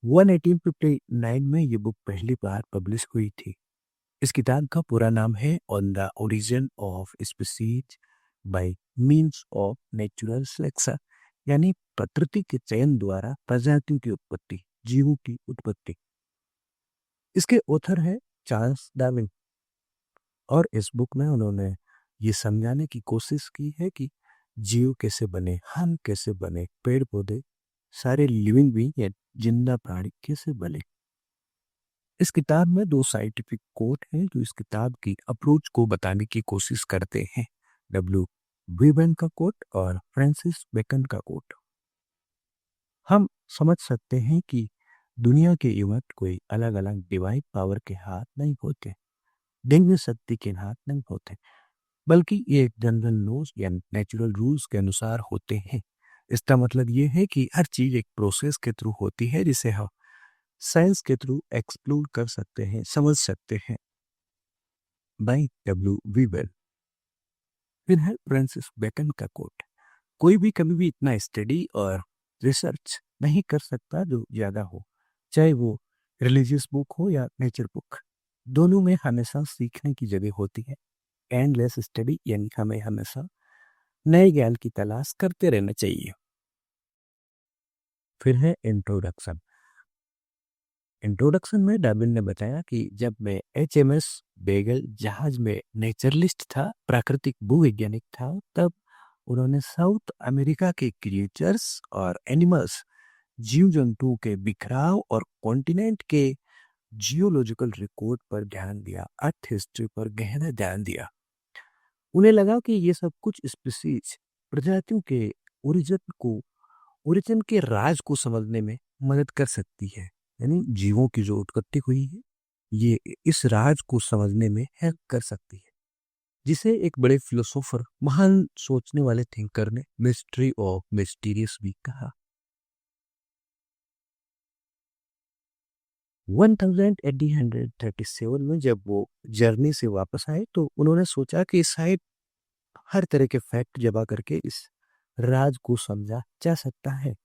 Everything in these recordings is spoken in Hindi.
1859 में ये बुक पहली बार पब्लिश हुई थी। इस किताब का पूरा नाम है on the origin of species bye means of natural selection, यानी प्रकृति के चयन द्वारा प्रजातियों की उत्पत्ति, जीवों की उत्पत्ति। इसके ऑथर है चार्ल्स डार्विन। और इस बुक में उन्होंने ये समझाने की कोशिश की है कि जीव कैसे बने, हम कैसे बने, पेड़ पौधे, सारे लिविंग बीइंग या जिंदा प्राणी कैसे बने। इस किताब में दो साइंटिफिक कोट हैं जो इस किताब की अप्रोच को बताने की कोशिश करते हैं। डब्ल्यू वीबन का कोट और फ्रांसिस बेकन का कोट। हम समझ सकते हैं कि दुनिया के इवेंट कोई अलग अलग डिवाइन पावर के हाथ नहीं होते, दिव्य शक्ति के हाथ नहीं होते, बल्कि ये एक जनरल लॉज या नेचुरल रूल्स के अनुसार होते हैं। इसका मतलब ये है कि हर चीज एक प्रोसेस के थ्रू होती है जिसे हम साइंस के थ्रू एक्सप्लोर कर सकते हैं, समझ सकते हैं। By W वीबर। फिर है फ्रांसिस बेकन का कोट। कोई भी कभी भी इतना स्टडी और रिसर्च नहीं कर सकता जो ज्यादा हो, चाहे वो रिलीजियस बुक हो या नेचर बुक। दोनों में हमेशा सीखने की जगह होती है। एंडलेस स्टडी यानी हमें हमेशा नए ज्ञान की तलाश करते रहना चाहिए। फिर है इंट्रोडक्शन। इंट्रोडक्शन में डार्विन ने बताया कि जब मैं HMS बेगल जहाज में नेचरलिस्ट था, प्राकृतिक भूवैज्ञानिक था, तब उन्होंने साउथ अमेरिका के क्रिएचर्स और एनिमल्स, जीव जंतुओं के बिखराव और कॉन्टिनेंट के जियोलॉजिकल रिकॉर्ड पर ध्यान दिया, अर्थ हिस्ट्री पर गहरा ध्यान दिया। उन्हें लगा कि ये सब कुछ स्पीसीज प्रजातियों के ओरिजिन को ओरिजिन के राज को समझने में मदद कर सकती है। यानी जीवों की जो उत्पत्ति हुई है, ये इस राज को समझने में हेल्प कर सकती है, जिसे एक बड़े फिलोसोफर, महान सोचने वाले थिंकर ने मिस्ट्री ऑफ मिस्टीरियस भी कहा। 1837 में जब वो जर्नी से वापस आए तो उन्होंने सोचा कि शायद हर तरह के फैक्ट जमा करके इस राज को समझा जा सकता है।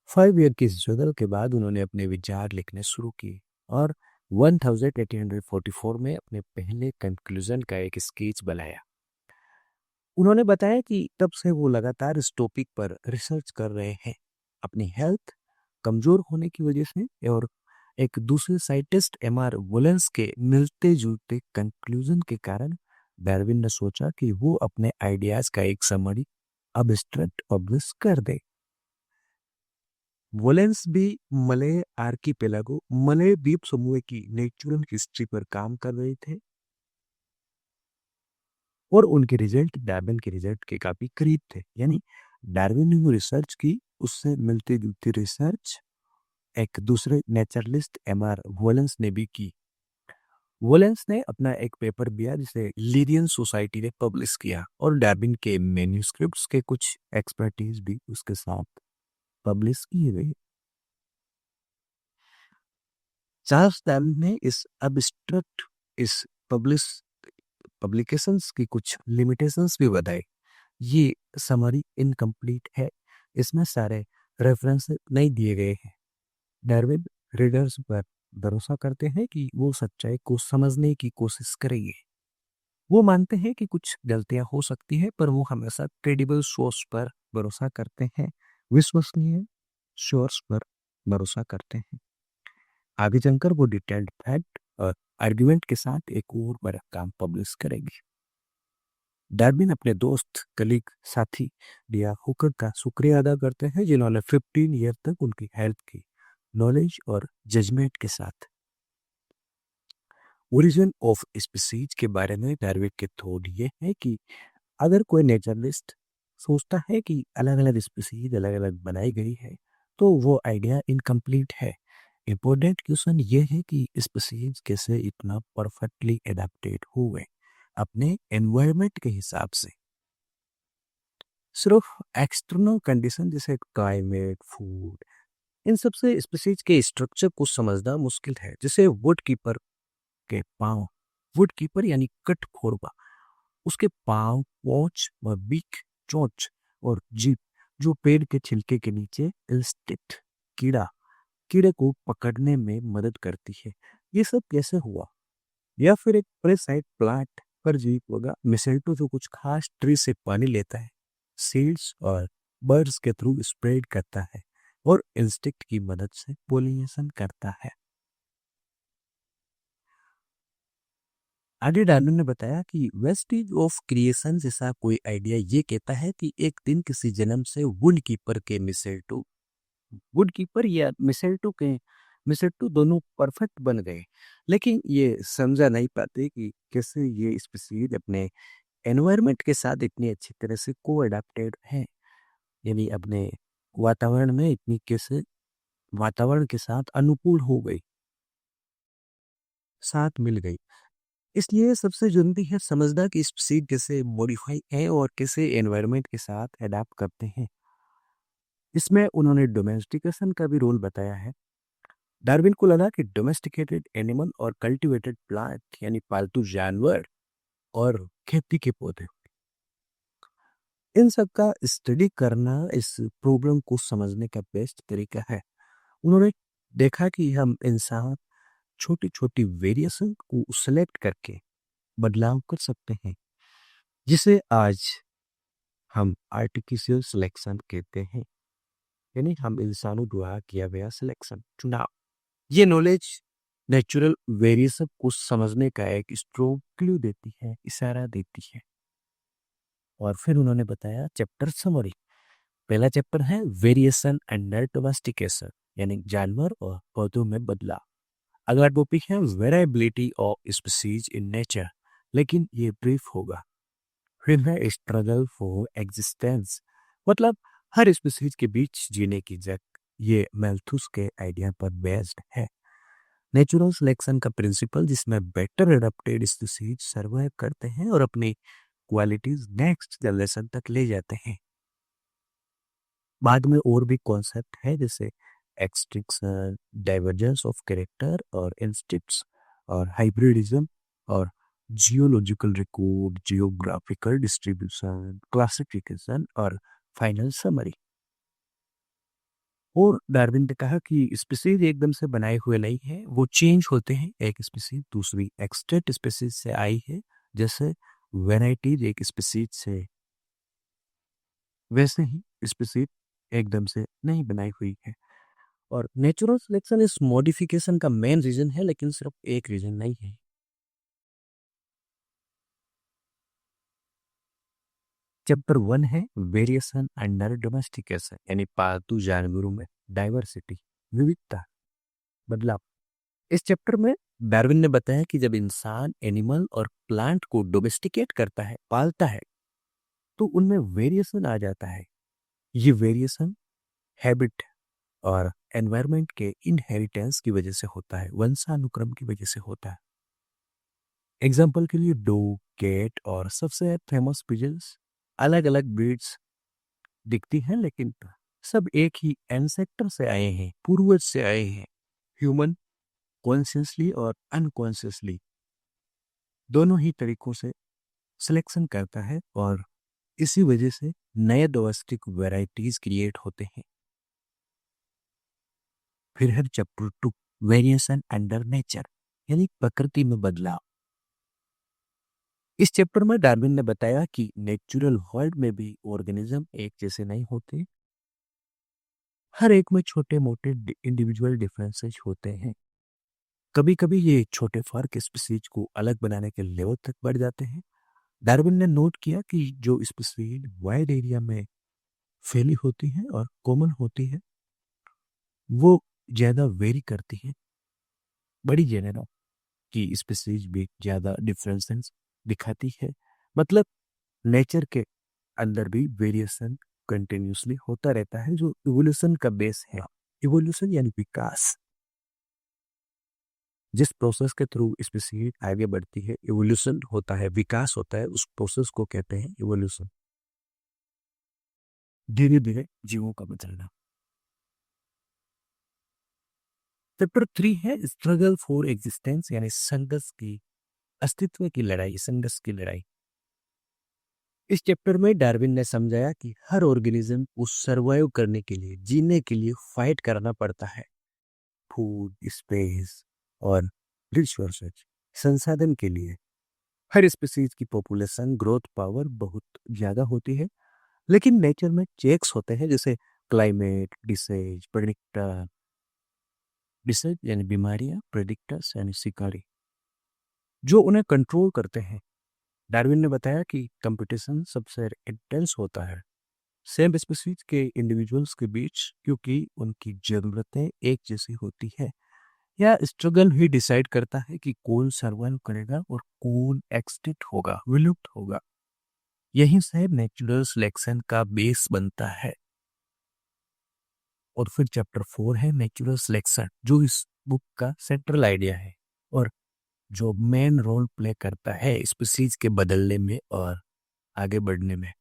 5 ईयर की स्ट्रगल के बाद उन्होंने अपने विचार लिखने शुरू किए और 1844 में अपने पहले कंक्लूजन का एक स्केच बनाया। उन्होंने बताया कि तब से वो लगातार इस टॉपिक पर रिसर्च कर रहे हैं। अपनी हेल्थ कमजोर होने की वजह से और एक दूसरे साइंटिस्ट MR वुलेंस के मिलते जुलते कंक्लूजन के कारण डार्विन ने सोचा कि वो अपने आइडियाज का एक समरी अब्स्ट्रैक्ट पब्लिश कर दे। वोलेंस भी मलय आर्कीपेलागो, मलय द्वीप समूह की नेचुरल हिस्ट्री पर काम कर रहे थे और उनके रिजल्ट डार्विन के रिजल्ट के काफी करीब थे। यानी डार्विन ने जो रिसर्च की उससे मिलती जुलती रिसर्च एक दूसरे नेचरलिस्ट MR वोलेंस ने भी की। वोलेंस ने अपना एक पेपर दिया जिसे लीरियन सोसाइटी ने पब्लिश किया और डार्विन के मैन्युस्क्रिप्ट्स के कुछ एक्सपर्टीज भी उसके साथ पब्लिश किए गए। चार्ल्स डार्विन ने इस अब्स्ट्रैक्ट इस पब्लिश पब्लिकेशंस की कुछ लिमिटेशंस भी बताए। ये समरी इनकम्प्लीट है, इसमें सारे रेफरेंस नहीं दिए गए हैं। डार्विन रीडर्स पर भरोसा करते हैं कि वो सच्चाई को समझने की कोशिश करेंगे। वो मानते हैं कि कुछ गलतियां हो सकती है, पर वो हमेशा क्रेडिबल सोर्स पर भरोसा करते हैं, विश्वसनीय सोर्स पर भरोसा करते हैं। आगे चलकर वो डिटेल्ड फैक्ट और आर्गुमेंट के साथ एक और बड़ा काम पब्लिश करेंगे। डार्विन अपने दोस्त, कलीग, साथी डिया हुकर का शुक्रिया अदा करते हैं जिन्होंने 15 ईयर तक उनकी हेल्प की, नॉलेज और जजमेंट के साथ। ओरिजिन ऑफ स्पीसीज के बारे में डार्विन के थॉट ये है कि अगर कोई नेचरलिस्ट सोचता है कि अलग अलग स्पीसीज अलग अलग बनाई गई है तो वो आइडिया इनकम्प्लीट है। इम्पोर्टेंट क्वेश्चन ये है कि स्पीसीज कैसे इतना परफेक्टली एडेप्टेड हुए अपने एनवायरनमेंट के हिसाब से। सिर्फ एक्सटर्नल कंडीशन जैसे क्लाइमेट, फूड, इन सब से स्पीसीज के स्ट्रक्चर को समझना मुश्किल है। जैसे वुड कीपर के पाँव, वुड कीपर यानी कटखोरवा, उसके पाँव, वॉच व बीक, चोंच और जीभ जो पेड़ के छिलके के नीचे इंस्टिक्ट कीड़ा कीड़े को पकड़ने में मदद करती है। ये सब कैसे हुआ? या फिर एक प्रेसाइड प्लांट परजीवी पौधा मिसेल्टो जो कुछ खास ट्री से पानी लेता है, सीड्स और बर्ड्स के थ्रू स्प्रेड करता है और इंस्टिक्ट की मदद से पोलिनेशन करता है। आगे डार्विन ने बताया कि वेस्टिज ऑफ क्रिएशन जैसा कोई आइडिया ये कहता है कि एक दिन किसी जन्म से वुड कीपर या मिसेल्टो दोनों परफेक्ट बन गए, लेकिन ये समझा नहीं पाते कि कैसे ये स्पीसीज अपने एनवायरनमेंट के साथ इतनी अच्छी तरह से को अडेप्टेड है, यानी अपने वातावरण में इतनी कैसे वातावरण के साथ अनुकूल हो गई, साथ मिल गई। इसलिए सबसे जरूरी है समझना कि स्पीसीज कैसे मॉडिफाई है और कैसे एनवायरनमेंट के साथ अडेप्ट करते हैं। इसमें उन्होंने डोमेस्टिकेशन का भी रोल बताया है। डार्विन को लगा कि डोमेस्टिकेटेड एनिमल और कल्टीवेटेड प्लांट यानी पालतू जानवर और खेती के पौधे, इन सब का स्टडी करना इस प्रॉब्लम को समझने का बेस्ट तरीका है। उन्होंने देखा कि हम इंसान छोटी छोटी वेरिएशन को सिलेक्ट करके बदलाव कर सकते हैं, जिसे आज हम आर्टिफिशियल सिलेक्शन कहते हैं, यानी हम इंसानों द्वारा किया गया सिलेक्शन, चुनाव। ये नॉलेज नेचुरल वेरिएशन को समझने का एक स्ट्रॉन्ग क्लू देती है, इशारा देती है। और फिर उन्होंने बताया चैप्टर समरी। पहला चैप्टर है वेरिएशन अंडर डोमेस्टिकेशन, यानी जानवर और पौधों में बदलाव। अगला टॉपिक है variability of species in nature, लेकिन ये ब्रीफ होगा। फिर है स्ट्रगल फॉर एग्जिस्टेंस, मतलब हर स्पीसीज के बीच जीने की जंग। ये मैल्थुस के आइडिया पर बेस्ड है। नेचुरल सिलेक्शन का प्रिंसिपल, जिसमें बेटर एडेप्टेड स्पीसीज सर्वाइव करते हैं और अपनी क्वालिटीज नेक्स्ट जनरेशन तक ले जाते हैं। बाद में और भी कॉन्सेप्ट है जैसे एक्सटिंक्शन, डाइवर्जेंस ऑफ कैरेक्टर और इंस्टिंक्ट्स और हाइब्रिडिज्म और geological record, geographical distribution, classification और फाइनल समरी। और डार्विन ने कहा कि स्पीसीज एकदम से बनाए हुए नहीं है, वो चेंज होते हैं। एक स्पीसीज दूसरी एक्सटेंट स्पीसीज से आई है, जैसे वेराइटीज एक स्पीसीज से, वैसे ही स्पीसीज एकदम से नहीं बनाई हुई है। और नेचुरल सिलेक्शन इस मॉडिफिकेशन का मेन रीजन है, लेकिन सिर्फ एक रीजन नहीं है। चैप्टर 1 है वेरिएशन अंडर डोमेस्टिकेशन, यानी पालतू जानवरों में डाइवर्सिटी, विविधता, बदलाव। इस चैप्टर में डार्विन ने बताया कि जब इंसान एनिमल और प्लांट को डोमेस्टिकेट करता है, पालता है, तो उनमें वेरिएशन आ जाता है। ये वेरिएशन हैबिट और एनवायरनमेंट के इनहेरिटेंस की वजह से होता है, वंशानुक्रम की वजह से होता है। एग्जाम्पल के लिए डॉग, कैट और सबसे फेमस पिजन्स, अलग अलग ब्रीड्स दिखती हैं, लेकिन सब एक ही एंसेस्टर से आए हैं, पूर्वज से आए हैं। ह्यूमन कॉन्शियसली और अनकॉन्शियसली दोनों ही तरीकों से सिलेक्शन करता है और इसी वजह से नए डोमेस्टिक वैरायटीज क्रिएट होते हैं। फिर है चैप्टर 2 वेरिएशन अंडर नेचर, यानी प्रकृति में बदलाव। इस चैप्टर में डार्विन ने बताया कि नेचुरल वर्ल्ड में भी ऑर्गेनिज्म एक जैसे नहीं होते, हर एक में छोटे मोटे इंडिविजुअल डिफरेंसेस होते हैं। कभी कभी ये छोटे फर्क स्पीसीज को अलग बनाने के लेवल तक बढ़ जाते हैं। डार्विन ने नोट किया कि जो स्पीसीज वाइड एरिया में फैली होती है और कॉमन होती है, वो ज्यादा वेरी करती है। बड़ी जेनेरा की स्पीसीज भी ज्यादा डिफरेंसेस दिखाती है। मतलब नेचर के अंदर भी वेरिएशन कंटिन्यूसली होता रहता है, जो इवोल्यूशन का बेस है। इवोल्यूशन यानी विकास, जिस प्रोसेस के थ्रू स्पीसीज आगे बढ़ती है, इवोल्यूशन होता है, विकास होता है, उस प्रोसेस को कहते हैं इवोल्यूशन। धीरे धीरे जीवों का बदलना। चैप्टर 3 है स्ट्रगल फॉर एग्जिस्टेंस, यानी संघर्ष की, अस्तित्व की लड़ाई, संघर्ष की लड़ाई। इस चैप्टर में डार्विन ने समझाया कि हर ऑर्गेनिज्म को सरवाइव करने के लिए, जीने के लिए फाइट करना पड़ता है। फूड, स्पेस और रिसोर्सेज संसाधन के लिए हर स्पीसीज की पॉपुलेशन ग्रोथ पावर बहुत ज़्यादा होती है, लेकिन नेचर में चेक्स होते हैं जैसे क्लाइमेट, डिसीज यानी बीमारियां, प्रेडिक्टर्स यानी शिकारी, जो उन्हें कंट्रोल करते हैं। डार्विन ने बताया कि कंपटीशन सबसे इंटेंस होता है सेम स्पीसीज के इंडिविजुअल्स के बीच, क्योंकि उनकी ज़रूरतें एक जैसी होती है। या स्ट्रगल ही डिसाइड करता है कि कौन सर्वाइव करेगा और कौन एक्सटिंक्ट होगा, विलुप्त होगा। यही से नेचुरल सिलेक्शन का बेस बनता है। और फिर चैप्टर 4 है नेचुरल सिलेक्शन, जो इस बुक का सेंट्रल आइडिया है और जो मेन रोल प्ले करता है स्पीसीज के बदलने में और आगे बढ़ने में।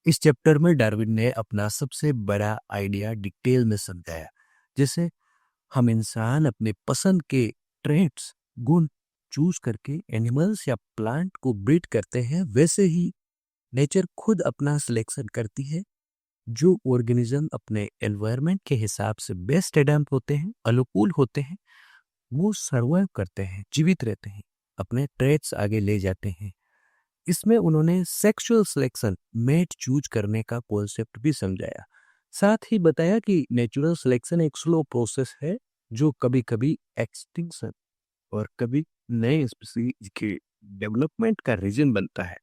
इस चैप्टर में डार्विन ने अपना सबसे बड़ा आइडिया डिटेल में समझाया। जैसे हम इंसान अपने पसंद के ट्रेट्स, गुण चूज करके एनिमल्स या प्लांट को ब्रीड करते हैं, वैसे ही नेचर खुद अपना सिलेक्शन करती है। जो ऑर्गेनिज्म अपने एनवायरनमेंट के हिसाब से बेस्ट एडेप्ट होते हैं, अनुकूल होते हैं, वो सर्वाइव करते हैं, जीवित रहते हैं, अपने ट्रेट्स आगे ले जाते हैं। इसमें उन्होंने सेक्सुअल सिलेक्शन, मेट चूज करने का कॉन्सेप्ट भी समझाया। साथ ही बताया कि नेचुरल सिलेक्शन एक स्लो प्रोसेस है जो कभी कभी एक्सटिंक्शन और कभी नए स्पीसीज के डेवलपमेंट का रीजन बनता है।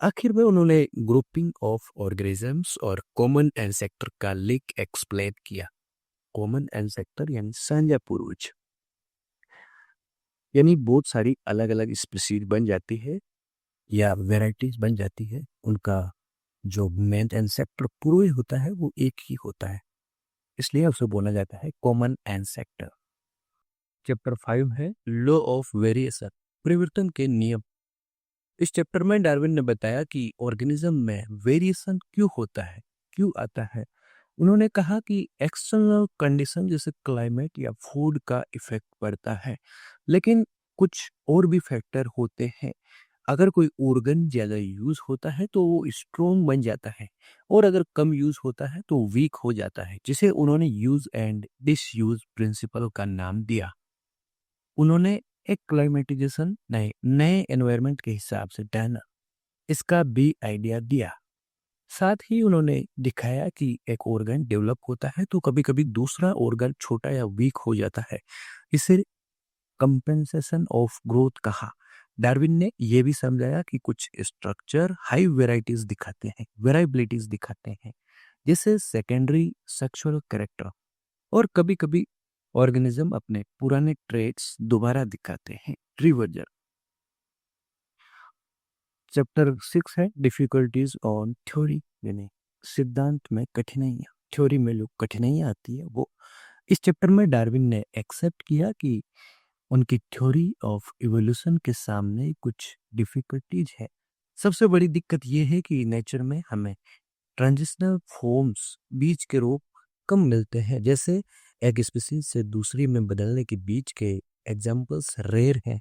आखिर में उन्होंने ग्रुपिंग ऑफ ऑर्गेनिजम्स और कॉमन एंसेक्टर का लिंक एक्सप्लेन किया। कॉमन एंसेक्टर यानी साझा पूर्वज, यानी बहुत सारी अलग अलग स्पीसीज बन जाती है या वेराइटीज बन जाती है, उनका जो मेन एंसेक्टर पूर्वज होता है वो एक ही होता है, इसलिए उसे बोला जाता है कॉमन एंसेक्टर। चैप्टर 5 है लॉ ऑफ वेरिएशन, परिवर्तन के नियम। इस चैप्टर में डार्विन ने बताया कि ऑर्गेनिज्म में वेरिएशन क्यों होता है, क्यों आता है। उन्होंने कहा कि एक्सटर्नल कंडीशन जैसे क्लाइमेट या फूड का इफेक्ट पड़ता है, लेकिन कुछ और भी फैक्टर होते हैं। अगर कोई ऑर्गन ज़्यादा यूज होता है तो वो स्ट्रोंग बन जाता है, और अगर कम यूज होता है तो वीक हो जाता है, जिसे उन्होंने यूज एंड डिसयूज प्रिंसिपल का नाम दिया। उन्होंने एक क्लाइमेटाइजेशन नए नए एनवायरनमेंट के हिसाब से डायना, इसका भी आइडिया दिया। साथ ही उन्होंने दिखाया कि एक ऑर्गन डेवलप होता है तो कभी कभी दूसरा ऑर्गन छोटा या वीक हो जाता है, इसे कंपेंसेशन ऑफ ग्रोथ कहा। डार्विन ने यह भी समझाया कि कुछ स्ट्रक्चर हाई वेराइटीज दिखाते हैं, वेराइबिलिटीज दिखाते हैं, जैसे सेकेंडरी सेक्सुअल कैरेक्टर, और कभी कभी ऑर्गेनिज्म अपने पुराने ट्रेट्स दोबारा दिखाते हैं, रिवर्जन। चैप्टर 6 है डिफिकल्टीज ऑन थ्योरी, यानी सिद्धांत में कठिनाइयाँ, थ्योरी में जो कठिनाइयाँ आती है वो। इस चैप्टर में डार्विन ने एक्सेप्ट किया कि उनकी थ्योरी ऑफ इवोल्यूशन के सामने कुछ डिफिकल्टीज है। सबसे बड़ी दिक्कत यह है कि नेचर में हमें ट्रांजिशनल फॉर्म्स, बीज के रूप कम मिलते हैं, जैसे एक स्पीसीज से दूसरी में बदलने के बीच के एग्जाम्पल्स रेयर हैं।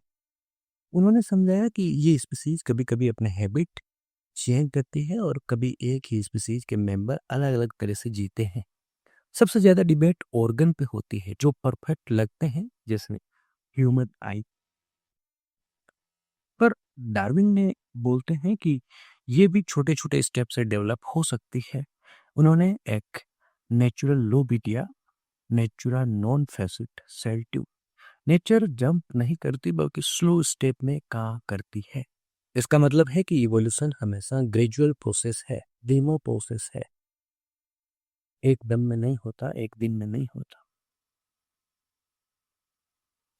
उन्होंने समझाया कि ये स्पीसीज कभी कभी अपने हैबिट चेंज करती है और कभी एक ही स्पीसीज के मेंबर अलग अलग तरह से जीते हैं। सबसे ज्यादा डिबेट ऑर्गन पे होती है, जो परफेक्ट लगते हैं जैसे ह्यूमन आई, पर डार्विन ने बोलते हैं कि ये भी छोटे छोटे स्टेप से डेवलप हो सकती है। उन्होंने एक नेचुरल लो भी दिया, नेचुरा नॉन फैसिट सेल ट्यूब। नेचर जंप नहीं करती बल्कि स्लो स्टेप में काम करती है। इसका मतलब है कि इवोल्यूशन हमेशा ग्रेजुअल प्रोसेस है, धीमो प्रोसेस है, एक दम में नहीं होता, एक दिन में नहीं होता।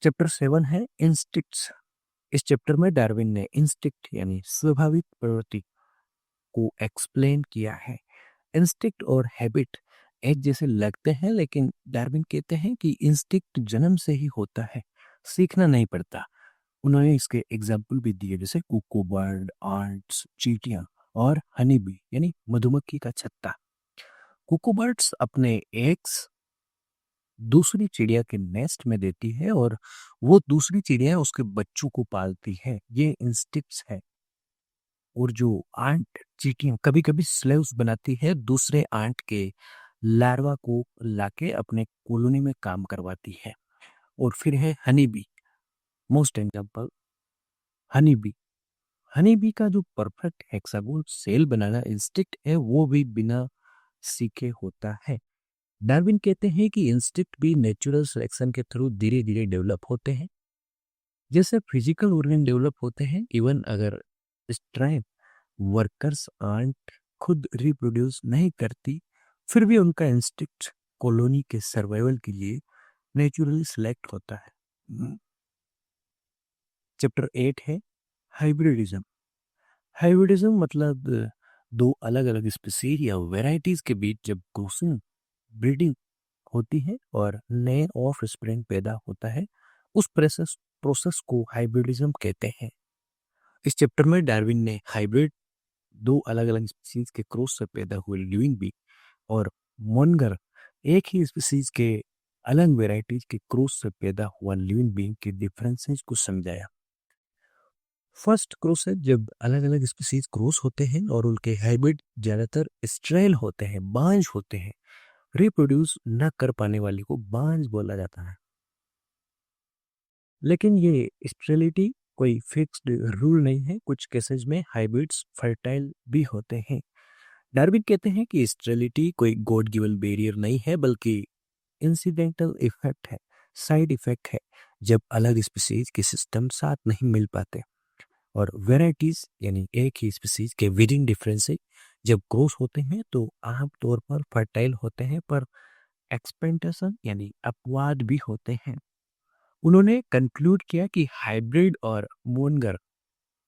चैप्टर 7 है इंस्टिक्ट्स। इस चैप्टर में डार्विन ने इंस्टिक्ट यानी स्वाभाविक प्रवृत्ति को एक्सप्लेन किया है। इंस्टिक्ट और हैबिट एक जैसे लगते हैं, लेकिन डार्विन कहते हैं कि इंस्टिक्ट जन्म से ही होता है, सीखना नहीं पड़ता। उन्होंने इसके एग्जाम्पल भी दिए, जैसे कुकू बर्ड, आंट्स, चींटियां और हनी बी यानी मधुमक्खी का छत्ता। कुकू बर्ड्स अपने एग्स दूसरी चिड़िया के नेस्ट में देती है और वो दूसरी चिड़िया उसके बच्चों को पालती है, ये इंस्टिक्ट्स है। और जो आंट, चींटियां कभी कभी स्लेव्स बनाती है दूसरे आंट के लार्वा को लाके अपने कॉलोनी में काम करवाती है। और फिर है honey bee, most example honey bee. Honey bee का जो परफेक्ट हेक्सागोन सेल बनाना इंस्टिक्ट है वो भी बिना सीखे होता है। डार्विन कहते हैं कि इंस्टिक्ट भी नेचुरल सिलेक्शन के थ्रू धीरे धीरे डेवलप होते हैं। जैसे फिजिकल ऑर्गन डेवलप होते हैं, इवन अगर स्ट्राइप वर्कर्स आंट खुद रिप्रोड्यूस नहीं करती, फिर भी उनका इंस्टिक्ट कॉलोनी के सर्वाइवल के लिए नेचुरली सिलेक्ट होता है। चैप्टर 8 है हाइब्रिडिज्म। हाइब्रिडिज्म मतलब दो अलग अलग स्पीसीज या वेराइटीज के बीच जब क्रॉसिंग ब्रीडिंग होती है और नए ऑफ स्प्रिंग पैदा होता है, उस प्रोसेस प्रोसेस को हाइब्रिडिज्म कहते हैं। इस चैप्टर में डार्विन ने हाइब्रिड, दो अलग अलग स्पीसीज के क्रॉस से पैदा हुए लिविंग बींग, और मोनगर, एक ही स्पीसीज के अलग वेराइटीज के क्रॉस से पैदा हुआ लिविंग बींग के डिफरेंसेस को समझाया। फर्स्ट क्रॉस है जब अलग अलग स्पीसीज क्रॉस होते हैं और उनके हाइब्रिड ज्यादातर स्ट्रेल होते हैं, बांझ होते हैं। रिप्रोड्यूस न कर पाने वाले को बांझ बोला जाता है। लेकिन ये स्टेरिलिटी कोई फिक्स्ड रूल नहीं है, कुछ केसेस में हाइब्रिड्स फर्टाइल भी होते हैं। डार्विन कहते हैं कि स्टेरिलिटी कोई गॉड गिवन बैरियर नहीं है, बल्कि इंसिडेंटल इफेक्ट है, साइड इफेक्ट है, जब अलग स्पीसीज के सिस्टम साथ नहीं मिल पाते। और वेराइटीज यानी एक ही स्पीसीज के विदिन डिफरेंस जब क्रॉस होते हैं तो आमतौर पर फर्टाइल होते हैं, पर एक्सपेंटेशन यानी अपवाद भी होते हैं। उन्होंने कंक्लूड किया कि हाइब्रिड और मोनगर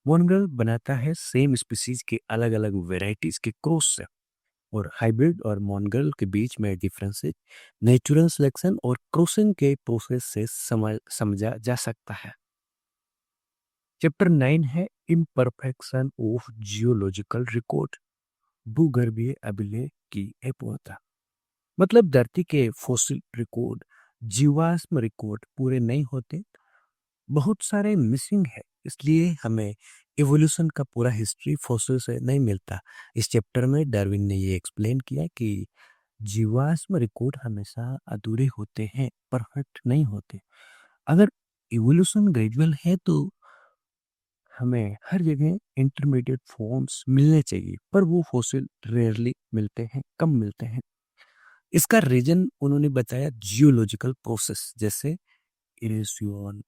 मोनगर बनाता है सेम स्पीसीज के अलग अलग वेराइटीज के क्रॉस से, और हाइब्रिड और मोनगल के बीच में डिफरेंसेस नेचुरल सिलेक्शन और क्रॉसिंग के प्रोसेस से समझा जा सकता है। चैप्टर 9 है इम्परफेक्शन ऑफ जियोलॉजिकल रिकॉर्ड, भूगर्भीय अभिलेख की अपूर्णता। मतलब धरती के फॉसिल रिकॉर्ड, जीवाश्म रिकॉर्ड पूरे नहीं होते, बहुत सारे मिसिंग है, इसलिए हमें इवोल्यूशन का पूरा हिस्ट्री फॉसिल से नहीं मिलता। इस चैप्टर में डार्विन ने ये एक्सप्लेन किया कि जीवाश्म रिकॉर्ड हमेशा अधूरे होते हैं, परफेक्ट नहीं होते। अगर इवोल्यूशन ग्रेजुअल है तो हमें हर जगह इंटरमीडिएट फॉर्म्स मिलने चाहिए, पर वो फॉसिल रेयरली मिलते हैं, कम मिलते हैं। इसका रीजन उन्होंने बताया जियोलॉजिकल प्रोसेस, जैसे इरेशन,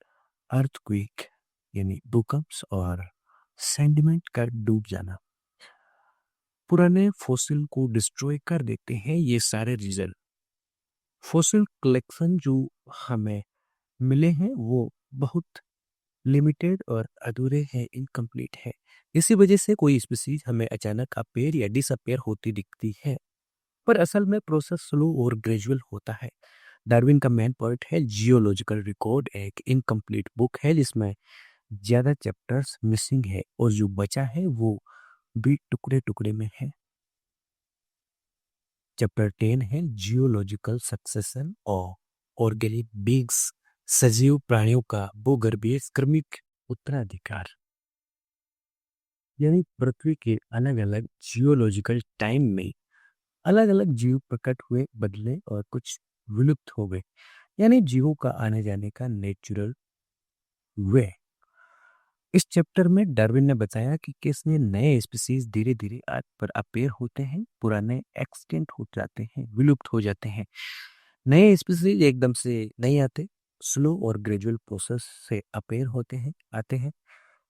अर्थक्वेक यानी भूकंप और सेंडिमेंट का डूब जाना, पुराने फॉसिल को डिस्ट्रॉय कर देते हैं। ये सारे रीजन फॉसिल कलेक्शन जो हमें मिले हैं वो बहुत लिमिटेड और अधूरे हैं, इनकम्प्लीट है। इसी वजह से कोई स्पीसीज हमें अचानक अपेयर या डिसअपेयर होती दिखती है, पर असल में प्रोसेस स्लो और ग्रेजुअल होता है। डार्विन का मेन पॉइंट है जियोलॉजिकल रिकॉर्ड एक इनकम्प्लीट बुक है जिसमें ज्यादा चैप्टर्स मिसिंग है, और जो बचा है वो भी टुकड़े टुकड़े में है। चैप्टर 10 है जियोलॉजिकल सक्सेशन और ऑर्गेनिक बींग्स, सजीव प्राणियों का भूगर्भीय क्रमिक उत्तराधिकार। यानी पृथ्वी के अलग अलग जियोलॉजिकल टाइम में अलग अलग जीव प्रकट हुए, बदले और कुछ विलुप्त हो गए, यानी जीवों का आने जाने का नेचुरल वे। इस चैप्टर में डार्विन ने बताया कि कैसे नए स्पीसीज धीरे धीरे अर्थ पर अपेयर होते हैं, पुराने एक्सटिंक्ट हो जाते हैं, विलुप्त हो जाते हैं। नए स्पीसीज एकदम से नहीं आते, स्लो और ग्रेजुअल प्रोसेस से अपेयर होते हैं, आते हैं।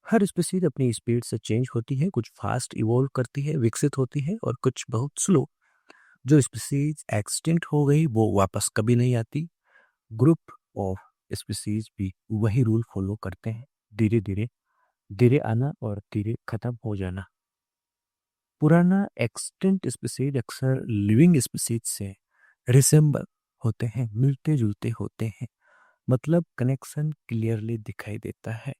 हर स्पीसीज अपनी स्पीड से चेंज होती है, कुछ फास्ट इवॉल्व करती है, विकसित होती है, और कुछ बहुत स्लो। जो स्पीसीज एक्सटिंक्ट हो गई वो वापस कभी नहीं आती। ग्रुप ऑफ स्पीसीज भी वही रूल फॉलो करते हैं, धीरे धीरे धीरे आना और धीरे खत्म हो जाना। पुराना एक्सटेंट स्पीसीज अक्सर लिविंग स्पीसीज से रिसेंबल होते हैं, मिलते जुलते होते हैं, मतलब कनेक्शन क्लियरली दिखाई देता है।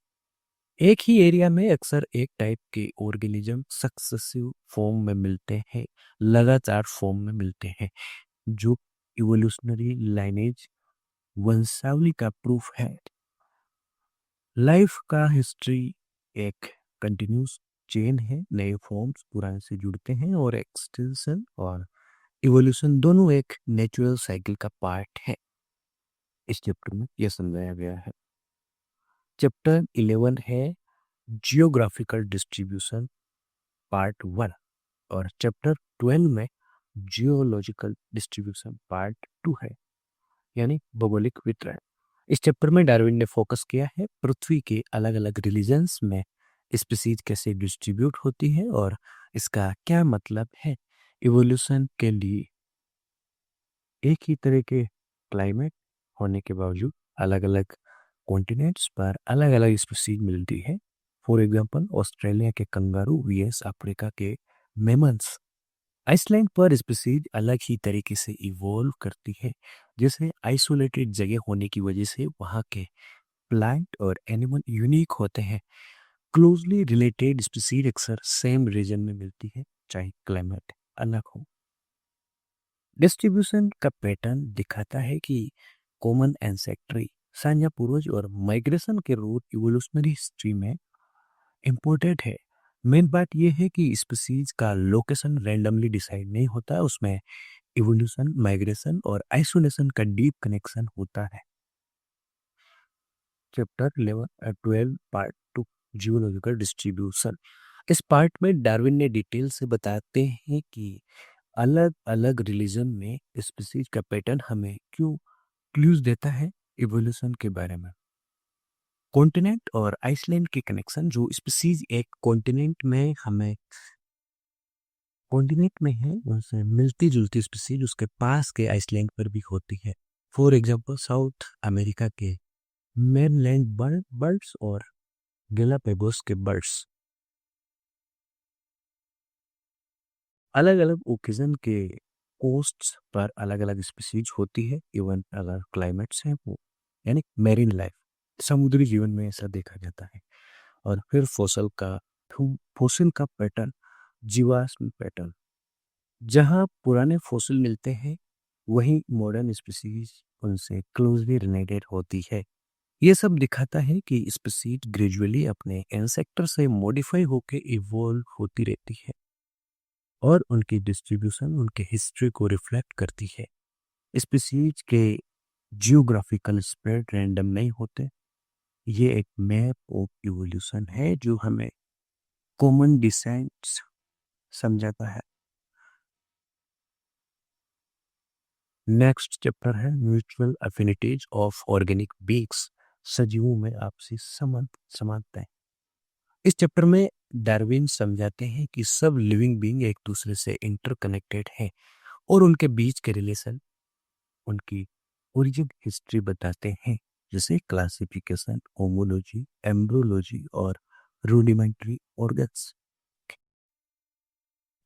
एक ही एरिया में अक्सर एक टाइप के ऑर्गेनिज्म सक्सेसिव फॉर्म में मिलते हैं, लगातार फॉर्म में मिलते हैं, जो इवोल्यूशनरी लाइनेज वंशावली का प्रूफ है। लाइफ का हिस्ट्री एक कंटिन्यूस चेन है, नए फॉर्म्स पुराने से जुड़ते हैं और एक्सटेंशन और इवोल्यूशन दोनों एक नेचुरल साइकिल का पार्ट है। इस चैप्टर में यह समझाया गया है। चैप्टर 11 है जियोग्राफिकल डिस्ट्रीब्यूशन पार्ट 1 और चैप्टर 12 में जियोलॉजिकल डिस्ट्रीब्यूशन पार्ट 2 है, यानी भौगोलिक वितरण। इस चैप्टर में डार्विन ने फोकस किया है पृथ्वी के अलग अलग रिलीजन्स में स्पीसीज कैसे डिस्ट्रीब्यूट होती है और इसका क्या मतलब है। इवोल्यूशन के लिए एक ही तरह के क्लाइमेट होने के बावजूद अलग अलग कॉन्टिनेंट्स पर अलग अलग स्पीसीज मिलती है। फॉर एग्जांपल ऑस्ट्रेलिया के कंगारू वीएस अफ्रीका के मेमल्स। आइसलैंड पर स्पीसीज अलग ही तरीके से इवोल्व करती है, जैसे आइसोलेटेड जगह होने की वजह से वहाँ के प्लांट और एनिमल यूनिक होते हैं। क्लोजली रिलेटेड स्पीसीज अक्सर सेम रीजन में मिलती है, चाहे क्लाइमेट अलग हो। डिस्ट्रीब्यूशन का पैटर्न दिखाता है कि कॉमन एंसेस्ट्री, साझा पूर्वज और माइग्रेशन के रूट इवोल्यूशनरी हिस्ट्री में इम्पोर्टेंट है। मेन बात यह है कि स्पीसीज का लोकेशन रैंडमली डिसाइड नहीं होता, उसमें इवोल्यूशन, माइग्रेशन और आइसोलेशन का डीप कनेक्शन होता है। Chapter 12 part 2 geological distribution. इस पार्ट में डार्विन ने डिटेल से बताते हैं कि अलग अलग रिलीजन में स्पीसीज का पैटर्न हमें क्यों क्लूज देता है इवोल्यूशन के बारे में। कॉन्टिनेंट और आइसलैंड के कनेक्शन, जो स्पीसीज एक कॉन्टिनेंट में है उनसे मिलती जुलती स्पीसीज उसके पास के आइसलैंड पर भी होती है। फॉर एग्जांपल साउथ अमेरिका के मेनलैंड बर्ड्स और गैलापागोस के बर्ड्स। अलग अलग ओकेजन के कोस्ट्स पर अलग अलग स्पीसीज होती है, इवन अगर क्लाइमेट्स हैं वो, यानी मैरीन लाइफ, समुद्री जीवन में ऐसा देखा जाता है। और फिर फोसिल का पैटर्न, जीवाश्म पैटर्न। जहाँ पुराने फोसिल मिलते हैं वहीं मॉडर्न स्पीसीज उनसे क्लोजली रिलेटेड होती है। ये सब दिखाता है कि स्पीसीज ग्रेजुअली अपने एंसेस्टर से मॉडिफाई होकर इवॉल्व होती रहती है और उनकी डिस्ट्रीब्यूशन उनके हिस्ट्री को रिफ्लेक्ट करती है। स्पीसीज के जियोग्राफिकल स्प्रेड रैंडम नहीं होते। ये एक मैप ऑफ इवोल्यूशन है जो हमें कॉमन डिसेंट्स समझाता है। नेक्स्ट चैप्टर है mutual affinities of organic beings, सजीवों में आपसी संबंध समानताएं। इस चैप्टर में डार्विन समझाते हैं कि सब लिविंग बींग एक दूसरे से इंटरकनेक्टेड हैं और उनके बीच के रिलेशन उनकी ओरिजिन हिस्ट्री बताते हैं, जैसे क्लासिफिकेशन, होमोलॉजी, एम्ब्रोलॉजी और रूडिमेंट्री ऑर्गन्स।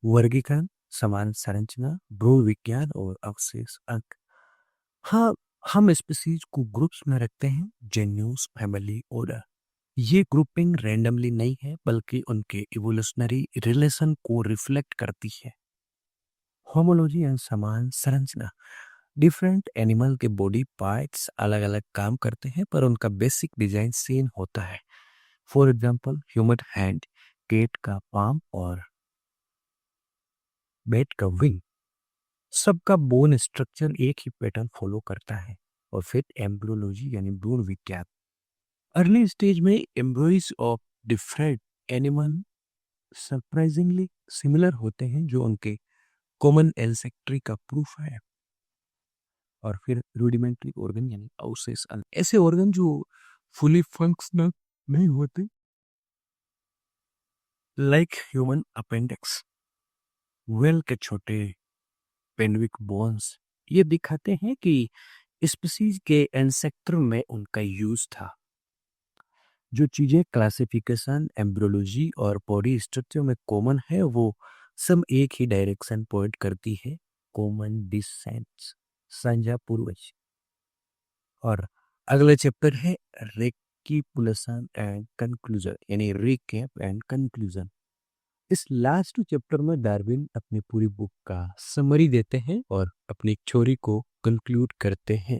वर्गीकरण, समान संरचना, भ्रूण विज्ञान और अवशेष अंक। हाँ, हम स्पीसीज को ग्रुप्स में रखते हैं, जेन्यूस, फैमिली, ऑर्डर। ये ग्रुपिंग रैंडमली नहीं है बल्कि उनके इवोल्यूशनरी रिलेशन को रिफ्लेक्ट करती है। होमोलॉजी एंड समान संरचना, डिफरेंट एनिमल के बॉडी पार्ट्स अलग अलग काम करते हैं पर उनका बेसिक डिजाइन सेम होता है। For example human hand, cat का पाम और बैट का विंग। सबका बोन स्ट्रक्चर एक ही पैटर्न फॉलो करता है। और फिर एम्ब्रियोलॉजी यानी भ्रूण विज्ञान। अर्ली स्टेज में embryos of different animal surprisingly similar होते हैं, जो उनके कॉमन एंसेस्ट्री का प्रूफ है। और फिर रूडिमेंट्री ऑर्गन यानी अवशेष अंग, ऐसे ऑर्गन जो फुली फंक्शनल नहीं होते, लाइक ह्यूमन अपेंडिक्स, वेल के छोटे पेनविक बोन्स। ये दिखाते हैं कि स्पीसीज के एंसेस्टर में उनका यूज था। जो चीजें क्लासिफिकेशन, एम्ब्रियोलॉजी और बॉडी स्ट्रक्चर में कॉमन है वो सब एक ही डायरेक्शन पॉइंट करती है, कॉमन डिसेंट्स, साझा पूर्वज। और अगला चैप्टर है रेकिपुलेशन एंड कंक्लूजन, यानी रिकैप एंड कंक्लूजन। इस लास्ट चैप्टर में डार्विन अपनी पूरी बुक का समरी देते हैं और अपनी थ्योरी को कंक्लूड करते हैं।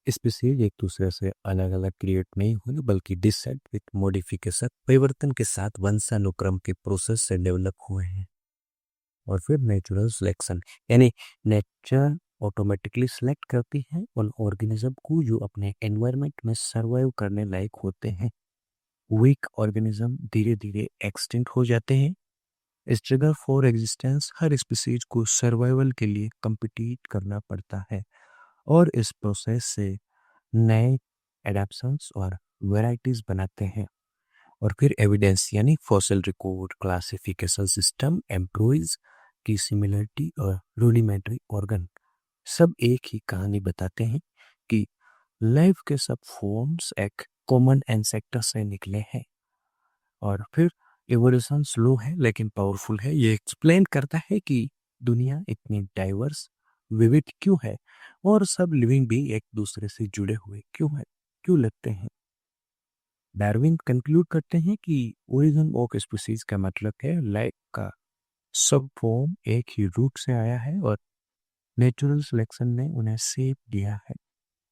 स्पीसीज एक दूसरे से अलग अलग क्रिएट नहीं हुए बल्कि डिसेंट विथ मॉडिफिकेशन, परिवर्तन के साथ वंशानुक्रम के प्रोसेस से डेवलप हुए हैं। और फिर नेचुरल सिलेक्शन, यानी नेचर ऑटोमेटिकली सिलेक्ट करती है उन ऑर्गेनिज्म को जो अपने एनवायरनमेंट में सर्वाइव करने लायक होते हैं। वीक ऑर्गेनिज्म धीरे धीरे एक्सटिंक्ट हो जाते हैं। Struggle for existence her species को सर्वाइवल के लिए compete करना पड़ता है, और इस प्रोसेस से नए एडेप्शंस और वैरायटीज बनाते हैं। और फिर एविडेंस यानी fossil record, classification system, employees की सिमिलरिटी और रूडिमेंट्री ऑर्गन सब एक ही कहानी बताते हैं कि लाइफ के सब फॉर्म्स एक कॉमन एंसेस्टर से निकले हैं। और फिर एवोल्यूशन स्लो है लेकिन पावरफुल है। ये एक्सप्लेन करता है कि दुनिया इतनी डाइवर्स, विविध क्यों है, और सब लिविंग भी एक दूसरे से जुड़े हुए क्यों लगते हैं। डार्विन कंक्लूड करते हैं कि ओरिजिन ऑफ स्पीसीज का मतलब है लाइफ का सब फॉर्म एक ही रूट से आया है और नेचुरल सिलेक्शन ने उन्हें शेप दिया है।